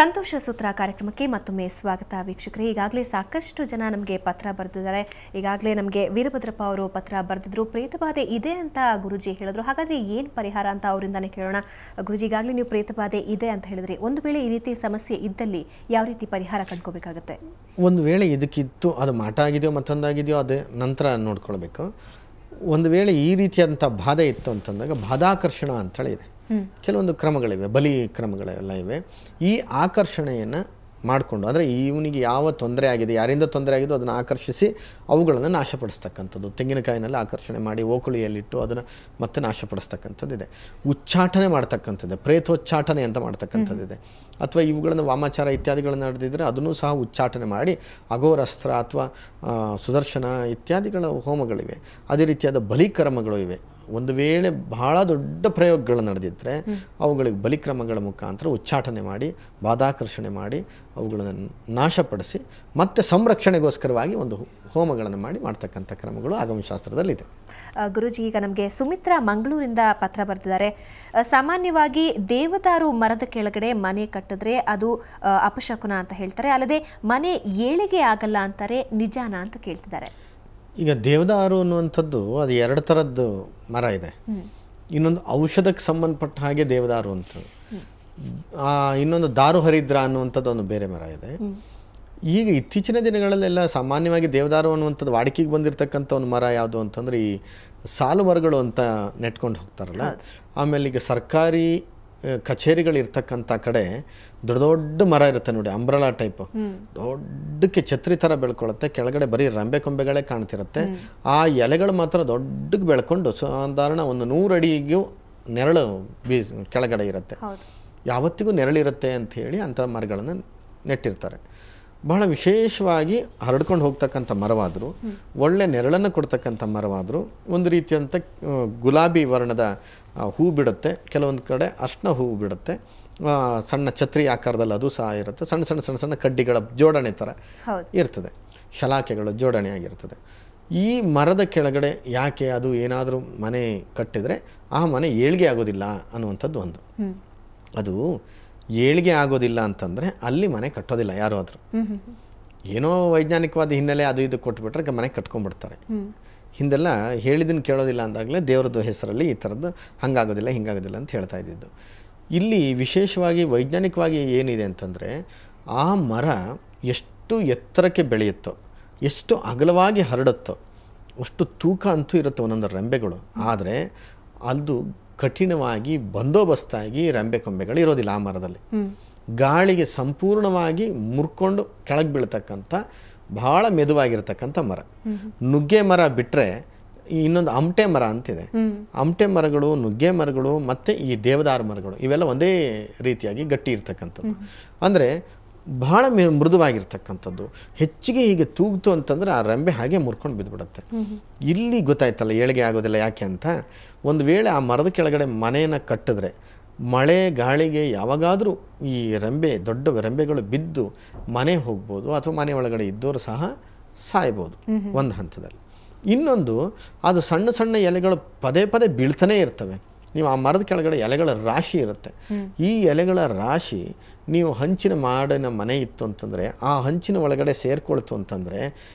ಸಂತೋಷ ಸೂತ್ರ ಕಾರ್ಯಕ್ರಮಕ್ಕೆ ಮತ್ತೊಮ್ಮೆ ಸ್ವಾಗತ ವೀಕ್ಷಕರೇ. ಈಗಾಗಲೇ ಸಾಕಷ್ಟು ಜನ ನಮಗೆ ಪತ್ರ ಬರೆದಿದ್ದಾರೆ. ಈಗಾಗಲೇ ನಮಗೆ ವೀರಭದ್ರಪ್ಪ ಅವರು ಪತ್ರ ಬರೆದಿದ್ರು, ಪ್ರೇತಬಾಧೆ ಇದೆ ಅಂತ ಗುರುಜಿ ಹೇಳಿದ್ರು. ಹಾಗಾದ್ರೆ ಏನು ಪರಿಹಾರ ಅಂತ ಅವರಿಂದಾನೇ ಕೇಳೋಣ. ಗುರುಜಿ, ಈಗಾಗಲೇ ನೀವು ಪ್ರೇತಬಾಧೆ ಇದೆ ಅಂತ ಹೇಳಿದ್ರಿ, ಒಂದು ವೇಳೆ ಈ ರೀತಿ ಸಮಸ್ಯೆ ಇದ್ದಲ್ಲಿ ಯಾವ ರೀತಿ ಪರಿಹಾರ ಕಂಡ್ಕೋಬೇಕಾಗುತ್ತೆ? ಒಂದು ವೇಳೆ ಇದಕ್ಕಿತ್ತು ಅದು ಮಾಟ ಆಗಿದೆಯೋ ಮತ್ತೊಂದಾಗಿದೆಯೋ ಅದೇ ನಂತರ ನೋಡ್ಕೊಳ್ಬೇಕು. ಒಂದು ವೇಳೆ ಈ ರೀತಿಯಾದಂಥ ಬಾಧೆ ಇತ್ತು ಅಂತಂದಾಗ ಬಾಧಾಕರ್ಷಣ ಅಂತೇಳಿ ಇದೆ. ಕೆಲವೊಂದು ಕ್ರಮಗಳಿವೆ, ಬಲಿ ಕ್ರಮಗಳೆಲ್ಲ ಇವೆ. ಈ ಆಕರ್ಷಣೆಯನ್ನು ಮಾಡಿಕೊಂಡು, ಅಂದರೆ ಇವನಿಗೆ ಯಾವ ತೊಂದರೆ ಆಗಿದೆ, ಯಾರಿಂದ ತೊಂದರೆ ಆಗಿದೋ ಅದನ್ನು ಆಕರ್ಷಿಸಿ ಅವುಗಳನ್ನು ನಾಶಪಡಿಸ್ತಕ್ಕಂಥದ್ದು. ತೆಂಗಿನಕಾಯಿನಲ್ಲಿ ಆಕರ್ಷಣೆ ಮಾಡಿ ಓಕುಳಿಯಲ್ಲಿಟ್ಟು ಅದನ್ನು ಮತ್ತೆ ನಾಶಪಡಿಸ್ತಕ್ಕಂಥದ್ದಿದೆ. ಉಚ್ಚಾಟನೆ ಮಾಡ್ತಕ್ಕಂಥದ್ದಿದೆ, ಪ್ರೇತೋಚ್ಚಾಟನೆ ಅಂತ ಮಾಡ್ತಕ್ಕಂಥದ್ದಿದೆ. ಅಥವಾ ಇವುಗಳನ್ನು ವಾಮಾಚಾರ ಇತ್ಯಾದಿಗಳನ್ನು ನಡೆದಿದ್ದರೆ ಅದನ್ನು ಸಹ ಉಚ್ಚಾಟನೆ ಮಾಡಿ ಅಘೋರಸ್ತ್ರ ಅಥವಾ ಸುದರ್ಶನ ಇತ್ಯಾದಿಗಳ ಹೋಮಗಳಿವೆ. ಅದೇ ರೀತಿಯಾದ ಬಲಿಕರ್ಮಗಳು ಇವೆ. ಒಂದು ವೇಳೆ ಬಹಳ ದೊಡ್ಡ ಪ್ರಯೋಗಗಳು ನಡೆದಿದ್ದರೆ ಅವುಗಳಿಗೆ ಬಲಿಕ್ರಮಗಳ ಮುಖಾಂತರ ಉಚ್ಚಾಟನೆ ಮಾಡಿ ಬಾಧಾಕರ್ಷಣೆ ಮಾಡಿ ಅವುಗಳನ್ನು ನಾಶಪಡಿಸಿ ಮತ್ತೆ ಸಂರಕ್ಷಣೆಗೋಸ್ಕರವಾಗಿ ಒಂದು ಹೋಮಗಳನ್ನು ಮಾಡ್ತಕ್ಕಂಥ ಕ್ರಮಗಳು ಆಗಮಶಾಸ್ತ್ರದಲ್ಲಿದೆ. ಗುರುಜಿ, ಈಗ ನಮಗೆ ಸುಮಿತ್ರಾ ಮಂಗಳೂರಿಂದ ಪತ್ರ ಬರೆದಿದ್ದಾರೆ. ಸಾಮಾನ್ಯವಾಗಿ ದೇವದಾರು ಮರದ ಕೆಳಗಡೆ ಮನೆ ಕಟ್ಟಿದ್ರೆ ಅದು ಅಪಶಕುನ ಅಂತ ಹೇಳ್ತಾರೆ, ಅಲ್ಲದೆ ಮನೆ ಏಳಿಗೆ ಆಗಲ್ಲ ಅಂತಾರೆ, ನಿಜಾನ ಅಂತ ಕೇಳ್ತಿದ್ದಾರೆ. ಈಗ ದೇವದಾರು ಅನ್ನುವಂಥದ್ದು ಅದು ಎರಡು ಥರದ್ದು ಮರ ಇದೆ. ಇನ್ನೊಂದು ಔಷಧಕ್ಕೆ ಸಂಬಂಧಪಟ್ಟ ಹಾಗೆ ದೇವದಾರು ಅಂತ, ಇನ್ನೊಂದು ದಾರು ಹರಿದ್ರ ಅನ್ನುವಂಥದ್ದು ಒಂದು ಬೇರೆ ಮರ ಇದೆ. ಈಗ ಇತ್ತೀಚಿನ ದಿನಗಳಲ್ಲೆಲ್ಲ ಸಾಮಾನ್ಯವಾಗಿ ದೇವದಾರು ಅನ್ನುವಂಥದ್ದು ವಾಡಿಕೆಗೆ ಬಂದಿರತಕ್ಕಂಥ ಒಂದು ಮರ ಯಾವುದು ಅಂತಂದರೆ ಈ ಸಾಲು ಮರಗಳು ಅಂತ ನೆಟ್ಕೊಂಡು ಹೋಗ್ತಾರಲ್ಲ. ಆಮೇಲೆ ಈಗ ಸರ್ಕಾರಿ ಕಚೇರಿಗಳಿರ್ತಕ್ಕಂಥ ಕಡೆ ದೊಡ್ಡ ದೊಡ್ಡ ಮರ ಇರುತ್ತೆ ನೋಡಿ, ಅಂಬ್ರಲಾ ಟೈಪ್, ದೊಡ್ಡಕ್ಕೆ ಛತ್ರಿ ಥರ ಬೆಳ್ಕೊಳ್ಳುತ್ತೆ. ಕೆಳಗಡೆ ಬರೀ ರಂಬೆ ಕೊಂಬೆಗಳೇ ಕಾಣ್ತಿರುತ್ತೆ. ಆ ಎಲೆಗಳು ಮಾತ್ರ ದೊಡ್ಡಕ್ಕೆ ಬೆಳ್ಕೊಂಡು ಸಾಧಾರಣ ಒಂದು 100 ಅಡಿಗೂ ನೆರಳು ಕೆಳಗಡೆ ಇರುತ್ತೆ. ಯಾವತ್ತಿಗೂ ನೆರಳಿರುತ್ತೆ ಅಂಥೇಳಿ ಅಂಥ ಮರಗಳನ್ನು ನೆಟ್ಟಿರ್ತಾರೆ. ಬಹಳ ವಿಶೇಷವಾಗಿ ಹರಡ್ಕೊಂಡು ಹೋಗ್ತಕ್ಕಂಥ ಮರವಾದರೂ, ಒಳ್ಳೆ ನೆರಳನ್ನು ಕೊಡ್ತಕ್ಕಂಥ ಮರವಾದರೂ, ಒಂದು ರೀತಿಯಂಥ ಗುಲಾಬಿ ವರ್ಣದ ಹೂ ಬಿಡುತ್ತೆ, ಕೆಲವೊಂದು ಕಡೆ ಅರ್ಶಿನ ಹೂವು ಬಿಡುತ್ತೆ, ಸಣ್ಣ ಛತ್ರಿ ಆಕಾರದಲ್ಲಿ ಅದು ಸಹ ಇರುತ್ತೆ. ಸಣ್ಣ ಸಣ್ಣ ಸಣ್ಣ ಸಣ್ಣ ಕಡ್ಡಿಗಳ ಜೋಡಣೆ ಥರ ಇರ್ತದೆ, ಶಲಾಕೆಗಳು ಜೋಡಣೆ ಆಗಿರ್ತದೆ. ಈ ಮರದ ಕೆಳಗಡೆ ಯಾಕೆ ಅದು ಏನಾದರೂ ಮನೆ ಕಟ್ಟಿದರೆ ಆ ಮನೆ ಏಳಿಗೆ ಆಗೋದಿಲ್ಲ ಅನ್ನುವಂಥದ್ದು ಒಂದು. ಅದು ಏಳಿಗೆ ಆಗೋದಿಲ್ಲ ಅಂತಂದರೆ ಅಲ್ಲಿ ಮನೆ ಕಟ್ಟೋದಿಲ್ಲ ಯಾರು ಆದರೂ. ಏನೋ ವೈಜ್ಞಾನಿಕವಾದ ಹಿನ್ನೆಲೆ ಅದು ಇದು ಕೊಟ್ಬಿಟ್ರೆ ಮನೆ ಕಟ್ಕೊಂಡ್ಬಿಡ್ತಾರೆ. ಹಿಂದೆಲ್ಲ ಹೇಳಿದ್ದನ್ನು ಕೇಳೋದಿಲ್ಲ ಅಂದಾಗಲೇ ದೇವರದ್ದು ಹೆಸರಲ್ಲಿ ಈ ಥರದ್ದು ಹಂಗಾಗೋದಿಲ್ಲ ಹಿಂಗಾಗೋದಿಲ್ಲ ಅಂತ ಹೇಳ್ತಾ ಇದ್ದಿದ್ದು. ಇಲ್ಲಿ ವಿಶೇಷವಾಗಿ ವೈಜ್ಞಾನಿಕವಾಗಿ ಏನಿದೆ ಅಂತಂದರೆ, ಆ ಮರ ಎಷ್ಟು ಎತ್ತರಕ್ಕೆ ಬೆಳೆಯುತ್ತೋ, ಎಷ್ಟು ಅಗಲವಾಗಿ ಹರಡುತ್ತೋ ಅಷ್ಟು ತೂಕ ಅಂತೂ ಇರುತ್ತೆ ಒಂದೊಂದು ರೆಂಬೆಗಳು. ಆದರೆ ಅದು ಕಠಿಣವಾಗಿ ಬಂದೋಬಸ್ತಾಗಿ ರೆಂಬೆ ಕೊಂಬೆಗಳು ಇರೋದಿಲ್ಲ ಆ ಮರದಲ್ಲಿ. ಗಾಳಿಗೆ ಸಂಪೂರ್ಣವಾಗಿ ಮುರ್ಕೊಂಡು ಕೆಳಗೆ ಬೀಳ್ತಕ್ಕಂಥ ಬಹಳ ಮೆದುವಾಗಿರ್ತಕ್ಕಂಥ ಮರ. ನುಗ್ಗೆ ಮರ ಬಿಟ್ಟರೆ ಇನ್ನೊಂದು ಅಮಟೆ ಮರ ಅಂತಿದೆ. ಅಮಟೆ ಮರಗಳು, ನುಗ್ಗೆ ಮರಗಳು ಮತ್ತು ಈ ದೇವದಾರು ಮರಗಳು ಇವೆಲ್ಲ ಒಂದೇ ರೀತಿಯಾಗಿ ಗಟ್ಟಿ ಇರ್ತಕ್ಕಂಥದ್ದು. ಅಂದರೆ ಬಹಳ ಮೃದುವಾಗಿರ್ತಕ್ಕಂಥದ್ದು. ಹೆಚ್ಚಿಗೆ ಹೀಗೆ ತೂಗ್ತು ಅಂತಂದರೆ ಆ ರೆಂಬೆ ಹಾಗೆ ಮುರ್ಕೊಂಡು ಬಿದ್ದುಬಿಡುತ್ತೆ. ಇಲ್ಲಿ ಗೊತ್ತಾಯ್ತಲ್ಲ ಏಳಿಗೆ ಆಗೋದಿಲ್ಲ ಯಾಕೆ ಅಂತ. ಒಂದು ವೇಳೆ ಆ ಮರದ ಕೆಳಗಡೆ ಮನೆಯನ್ನು ಕಟ್ಟಿದ್ರೆ ಮಳೆ ಗಾಳಿಗೆ ಯಾವಾಗಾದರೂ ಈ ದೊಡ್ಡ ರೆಂಬೆಗಳು ಬಿದ್ದು ಮನೆ ಹೋಗ್ಬೋದು, ಅಥವಾ ಮನೆ ಒಳಗಡೆ ಇದ್ದವರು ಸಹ ಸಾಯ್ಬೋದು ಒಂದು ಹಂತದಲ್ಲಿ. ಇನ್ನೊಂದು, ಅದು ಸಣ್ಣ ಸಣ್ಣ ಎಲೆಗಳು ಪದೇ ಪದೇ ಬೀಳ್ತಾನೆ ಇರ್ತವೆ. ನೀವು ಆ ಮರದ ಕೆಳಗಡೆ ಎಲೆಗಳ ರಾಶಿ ಇರುತ್ತೆ. ಈ ಎಲೆಗಳ ರಾಶಿ ನೀವು ಹಂಚಿನ ಮಾಡಿನ ಮನೆ ಇತ್ತು ಅಂತಂದರೆ ಆ ಹಂಚಿನ ಒಳಗಡೆ ಸೇರ್ಕೊಳ್ತು ಅಂತಂದರೆ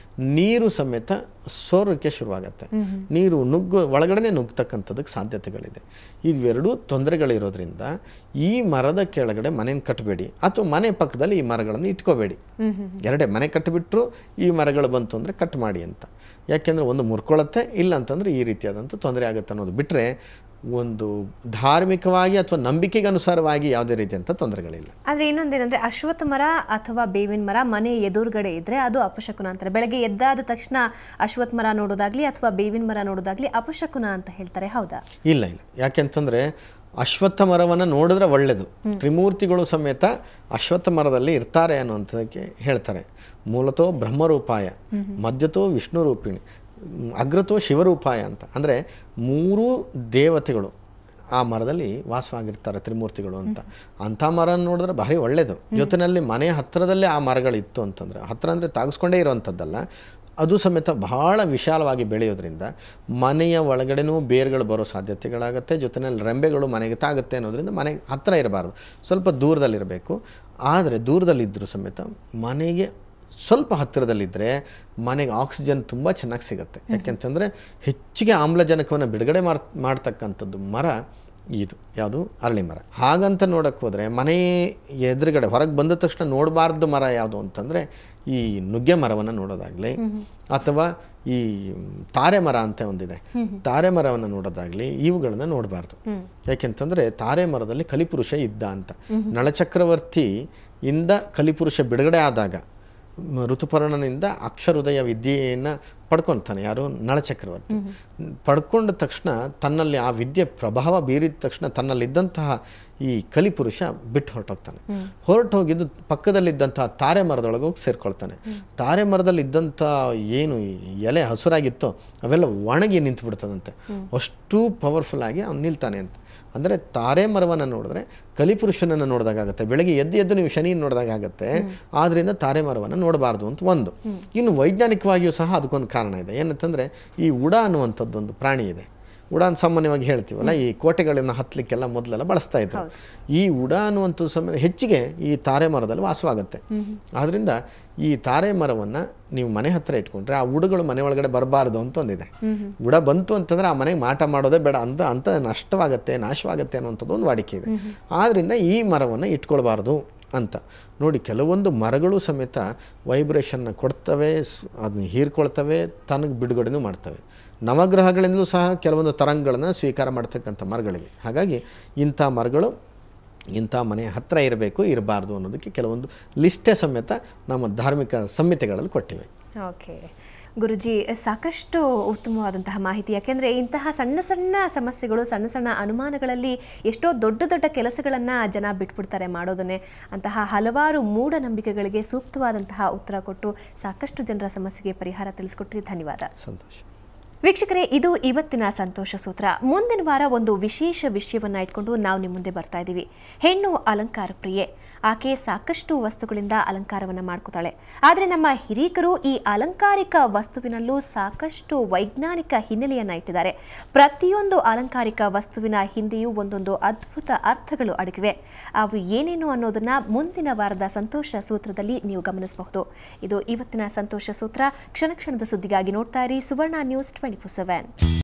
ನೀರು ಸಮೇತ ಸೋರೋಕ್ಕೆ ಶುರುವಾಗತ್ತೆ. ನೀರು ಒಳಗಡೆ ನುಗ್ಗತಕ್ಕಂಥದ್ದಕ್ಕೆ ಸಾಧ್ಯತೆಗಳಿದೆ. ಇವೆರಡೂ ತೊಂದರೆಗಳಿರೋದ್ರಿಂದ ಈ ಮರದ ಕೆಳಗಡೆ ಮನೆಯನ್ನು ಕಟ್ಟಬೇಡಿ, ಅಥವಾ ಮನೆ ಪಕ್ಕದಲ್ಲಿ ಈ ಮರಗಳನ್ನು ಇಟ್ಕೋಬೇಡಿ. ಎರಡೇ ಮನೆ ಕಟ್ಟಿಬಿಟ್ರು ಈ ಮರಗಳು ಬಂತು ಅಂದರೆ ಕಟ್ ಮಾಡಿ ಅಂತ. ಯಾಕೆಂದರೆ ಒಂದು ಮುರ್ಕೊಳ್ಳುತ್ತೆ, ಇಲ್ಲ ಅಂತಂದರೆ ಈ ರೀತಿಯಾದಂಥ ತೊಂದರೆ ಆಗುತ್ತೆ ಅನ್ನೋದು ಬಿಟ್ಟರೆ ಒಂದು ಧಾರ್ಮಿಕವಾಗಿ ಅಥವಾ ನಂಬಿಕೆಗೆ ಅನುಸಾರವಾಗಿ ಯಾವುದೇ ರೀತಿಯಂಥ ತೊಂದರೆಗಳಿಲ್ಲ. ಆದರೆ ಇನ್ನೊಂದೇನೆಂದರೆ, ಅಶ್ವತ್ಥ ಮರ ಅಥವಾ ಬೇವಿನ ಮರ ಮನೆ ಎದುರುಗಡೆ ಇದ್ದರೆ ಅದು ಅಪಶಕುನ ಅಂತಾರೆ. ಬೆಳಗ್ಗೆ ಎದ್ದಾದ ತಕ್ಷಣ ಅಶ್ವತ್ಥ ಮರ ನೋಡೋದಾಗ್ಲಿ ಅಥವಾ ಬೇವಿನ ಮರ ನೋಡೋದಾಗ್ಲಿ ಅಪಶಕುನ ಅಂತ ಹೇಳ್ತಾರೆ, ಹೌದಾ? ಇಲ್ಲ, ಯಾಕೆಂತಂದರೆ ಅಶ್ವತ್ಥ ಮರವನ್ನು ನೋಡಿದ್ರೆ ಒಳ್ಳೆಯದು. ತ್ರಿಮೂರ್ತಿಗಳು ಸಮೇತ ಅಶ್ವತ್ಥ ಮರದಲ್ಲಿ ಇರ್ತಾರೆ ಅನ್ನುವಂಥದ್ದಕ್ಕೆ ಹೇಳ್ತಾರೆ. ಮೂಲತೋ ಬ್ರಹ್ಮರೂಪಾಯ, ಮಧ್ಯತೋ ವಿಷ್ಣು ರೂಪಿಣಿ, ಅಗ್ರತೋ ಶಿವರೂಪಾಯ ಅಂತ. ಅಂದರೆ 3 ದೇವತೆಗಳು ಆ ಮರದಲ್ಲಿ ವಾಸವಾಗಿರ್ತಾರೆ, ತ್ರಿಮೂರ್ತಿಗಳು ಅಂತ. ಅಂಥ ಮರ ನೋಡಿದ್ರೆ ಭಾರಿ ಒಳ್ಳೆಯದು. ಜೊತೆಯಲ್ಲಿ ಮನೆ ಹತ್ತಿರದಲ್ಲೇ ಆ ಮರಗಳಿತ್ತು ಅಂತಂದರೆ, ಹತ್ತಿರ ಅಂದರೆ ತಾಗಿಸ್ಕೊಂಡೇ ಇರೋವಂಥದ್ದಲ್ಲ, ಅದು ಸಮೇತ ಬಹಳ ವಿಶಾಲವಾಗಿ ಬೆಳೆಯೋದ್ರಿಂದ ಮನೆಯ ಒಳಗಡೆನೂ ಬೇರುಗಳು ಬರೋ ಸಾಧ್ಯತೆಗಳಾಗುತ್ತೆ, ಜೊತೆಯಲ್ಲಿ ರೆಂಬೆಗಳು ಮನೆಗೆ ತಾಗುತ್ತೆ ಅನ್ನೋದ್ರಿಂದ ಮನೆಗೆ ಹತ್ತಿರ ಇರಬಾರ್ದು, ಸ್ವಲ್ಪ ದೂರದಲ್ಲಿರಬೇಕು. ಆದರೆ ದೂರದಲ್ಲಿದ್ದರೂ ಸಮೇತ ಮನೆಗೆ ಸ್ವಲ್ಪ ಹತ್ತಿರದಲ್ಲಿದ್ದರೆ ಮನೆಗೆ ಆಕ್ಸಿಜನ್ ತುಂಬ ಚೆನ್ನಾಗಿ ಸಿಗುತ್ತೆ. ಯಾಕೆಂತಂದರೆ ಹೆಚ್ಚಿಗೆ ಆಮ್ಲಜನಕವನ್ನು ಬಿಡುಗಡೆ ಮಾಡ್ತಕ್ಕಂಥದ್ದು ಮರ ಇದು ಯಾವುದು, ಅರಳಿ ಮರ. ಹಾಗಂತ ನೋಡೋಕ್ಕೆ ಹೋದರೆ ಮನೆ ಎದುರುಗಡೆ ಹೊರಗೆ ಬಂದ ತಕ್ಷಣ ನೋಡಬಾರ್ದು ಮರ ಯಾವುದು ಅಂತಂದರೆ ಈ ನುಗ್ಗೆ ಮರವನ್ನು ನೋಡೋದಾಗಲಿ, ಅಥವಾ ಈ ತಾರೆ ಮರ ಅಂತ ಒಂದಿದೆ, ತಾರೆ ಮರವನ್ನು ನೋಡೋದಾಗಲಿ, ಇವುಗಳನ್ನು ನೋಡಬಾರ್ದು. ಯಾಕೆಂತಂದರೆ ತಾರೆ ಮರದಲ್ಲಿ ಕಲಿಪುರುಷ ಇದ್ದ ಅಂತ. ನಳಚಕ್ರವರ್ತಿಯಿಂದ ಕಲಿಪುರುಷ ಬಿಡುಗಡೆ ಆದಾಗ ಋತುಪರ್ಣನಿಂದ ಅಕ್ಷರುದಯ ವಿದ್ಯೆಯನ್ನು ಪಡ್ಕೊಳ್ತಾನೆ. ಯಾರು? ನಳಚಕ್ರವರ್ತಿ. ಪಡ್ಕೊಂಡ ತಕ್ಷಣ ತನ್ನಲ್ಲಿ ಆ ವಿದ್ಯೆ ಪ್ರಭಾವ ಬೀರಿದ ತಕ್ಷಣ ತನ್ನಲ್ಲಿದ್ದಂತಹ ಈ ಕಲಿಪುರುಷ ಬಿಟ್ಟು ಹೊರಟೋಗ್ತಾನೆ. ಹೊರಟೋಗಿದ್ದು ಪಕ್ಕದಲ್ಲಿದ್ದಂತಹ ತಾರೆ ಮರದೊಳಗೆ ಹೋಗಿ ಸೇರ್ಕೊಳ್ತಾನೆ. ತಾರೆ ಮರದಲ್ಲಿ ಇದ್ದಂಥ ಏನು ಎಲೆ ಹಸುರಾಗಿತ್ತೋ ಅವೆಲ್ಲ ಒಣಗಿ ನಿಂತು ಬಿಡ್ತದಂತೆ. ಅಷ್ಟು ಪವರ್ಫುಲ್ ಆಗಿ ಅವ್ನು ನಿಲ್ತಾನೆ ಅಂತ. ಅಂದರೆ ತಾರೆ ಮರವನ್ನು ನೋಡಿದ್ರೆ ಕಲಿಪುರುಷನನ್ನು ನೋಡಿದಾಗತ್ತೆ, ಬೆಳಗ್ಗೆ ಎದ್ದು ನೀವು ಶನಿಯನ್ನು ನೋಡಿದಾಗತ್ತೆ. ಆದ್ದರಿಂದ ತಾರೆ ಮರವನ್ನು ನೋಡಬಾರ್ದು ಅಂತ ಒಂದು. ಇನ್ನು ವೈಜ್ಞಾನಿಕವಾಗಿಯೂ ಸಹ ಅದಕ್ಕೊಂದು ಕಾರಣ ಇದೆ. ಏನಂತಂದರೆ ಈ ಉಡ ಅನ್ನುವಂಥದ್ದೊಂದು ಪ್ರಾಣಿ ಇದೆ. ಉಡ ಅಂತ ಸಾಮಾನ್ಯವಾಗಿ ಹೇಳ್ತೀವಲ್ಲ, ಈ ಕೋಟೆಗಳನ್ನು ಹತ್ತಲಿಕ್ಕೆಲ್ಲ ಮೊದಲೆಲ್ಲ ಬಳಸ್ತಾ ಇದ್ರು. ಈ ಉಡ ಅನ್ನುವಂಥ ಸಮಯ ಹೆಚ್ಚಿಗೆ ಈ ತಾರೆ ಮರದಲ್ಲಿ ವಾಸವಾಗುತ್ತೆ. ಆದ್ದರಿಂದ ಈ ತಾರೆ ಮರವನ್ನು ನೀವು ಮನೆ ಹತ್ತಿರ ಇಟ್ಕೊಂಡ್ರೆ ಆ ಉಡುಗಳು ಮನೆ ಒಳಗಡೆ ಬರಬಾರ್ದು ಅಂತ ಒಂದಿದೆ. ಉಡ ಬಂತು ಅಂತಂದರೆ ಆ ಮನೆಗೆ ಮಾಟ ಮಾಡೋದೇ ಬೇಡ ಅಂತ ನಷ್ಟವಾಗತ್ತೆ, ನಾಶವಾಗತ್ತೆ ಅನ್ನುವಂಥದ್ದು ಒಂದು ವಾಡಿಕೆ ಇದೆ. ಆದ್ದರಿಂದ ಈ ಮರವನ್ನು ಇಟ್ಕೊಳ್ಬಾರ್ದು ಅಂತ. ನೋಡಿ, ಕೆಲವೊಂದು ಮರಗಳು ಸಮೇತ ವೈಬ್ರೇಷನ್ನ ಕೊಡ್ತವೆ, ಅದನ್ನ ಹೀರ್ಕೊಳ್ತವೆ, ತನಗೆ ಬಿಡುಗಡೆನೂ ಮಾಡ್ತವೆ. ನವಗ್ರಹಗಳಿಂದಲೂ ಸಹ ಕೆಲವೊಂದು ತರಂಗಗಳನ್ನು ಸ್ವೀಕಾರ ಮಾಡ್ತಕ್ಕಂಥ ಮರಗಳಿವೆ. ಹಾಗಾಗಿ ಇಂಥ ಮರಗಳು ಇಂಥ ಮನೆ ಹತ್ತಿರ ಇರಬೇಕು, ಇರಬಾರ್ದು ಅನ್ನೋದಕ್ಕೆ ಕೆಲವೊಂದು ಲಿಸ್ಟೇ ಸಮೇತ ನಮ್ಮ ಧಾರ್ಮಿಕ ಸಂಹಿತೆಗಳಲ್ಲಿ ಕೊಟ್ಟಿವೆ. ಓಕೆ ಗುರುಜಿ, ಸಾಕಷ್ಟು ಉತ್ತಮವಾದಂತಹ ಮಾಹಿತಿ. ಯಾಕೆಂದರೆ ಇಂತಹ ಸಣ್ಣ ಸಣ್ಣ ಸಮಸ್ಯೆಗಳು, ಸಣ್ಣ ಸಣ್ಣ ಅನುಮಾನಗಳಲ್ಲಿ ಎಷ್ಟೋ ದೊಡ್ಡ ದೊಡ್ಡ ಕೆಲಸಗಳನ್ನು ಜನ ಬಿಟ್ಬಿಡ್ತಾರೆ ಮಾಡೋದನ್ನೇ. ಅಂತಹ ಹಲವಾರು ಮೂಢನಂಬಿಕೆಗಳಿಗೆ ಸೂಕ್ತವಾದಂತಹ ಉತ್ತರ ಕೊಟ್ಟು ಸಾಕಷ್ಟು ಜನರ ಸಮಸ್ಯೆಗೆ ಪರಿಹಾರ ತಿಳಿಸ್ಕೊಟ್ರಿ. ಧನ್ಯವಾದ. ಸಂತೋಷ. ವೀಕ್ಷಕರೇ, ಇದು ಇವತ್ತಿನ ಸಂತೋಷ ಸೂತ್ರ. ಮುಂದಿನ ವಾರ ಒಂದು ವಿಶೇಷ ವಿಷಯವನ್ನು ಇಟ್ಕೊಂಡು ನಾವು ನಿಮ್ಮ ಮುಂದೆ ಬರ್ತಾ ಇದ್ದೀವಿ. ಹೆಣ್ಣು ಅಲಂಕಾರ ಪ್ರಿಯೆ. ಆಕೆ ಸಾಕಷ್ಟು ವಸ್ತುಗಳಿಂದ ಅಲಂಕಾರವನ್ನು ಮಾಡ್ಕೋತಾಳೆ. ಆದರೆ ನಮ್ಮ ಹಿರೀಕರು ಈ ಅಲಂಕಾರಿಕ ವಸ್ತುವಿನಲ್ಲೂ ಸಾಕಷ್ಟು ವೈಜ್ಞಾನಿಕ ಹಿನ್ನೆಲೆಯನ್ನು ಇಟ್ಟಿದ್ದಾರೆ. ಪ್ರತಿಯೊಂದು ಅಲಂಕಾರಿಕ ವಸ್ತುವಿನ ಹಿಂದೆಯೂ ಒಂದೊಂದು ಅದ್ಭುತ ಅರ್ಥಗಳು ಅಡಗಿವೆ. ಅವು ಏನೇನು ಅನ್ನೋದನ್ನ ಮುಂದಿನ ವಾರದ ಸಂತೋಷ ಸೂತ್ರದಲ್ಲಿ ನೀವು ಗಮನಿಸಬಹುದು. ಇದು ಇವತ್ತಿನ ಸಂತೋಷ ಸೂತ್ರ. ಕ್ಷಣ ಕ್ಷಣದ ಸುದ್ದಿಗಾಗಿ ನೋಡ್ತಾ ಇರಿ ಸುವರ್ಣ ನ್ಯೂಸ್ 24/7.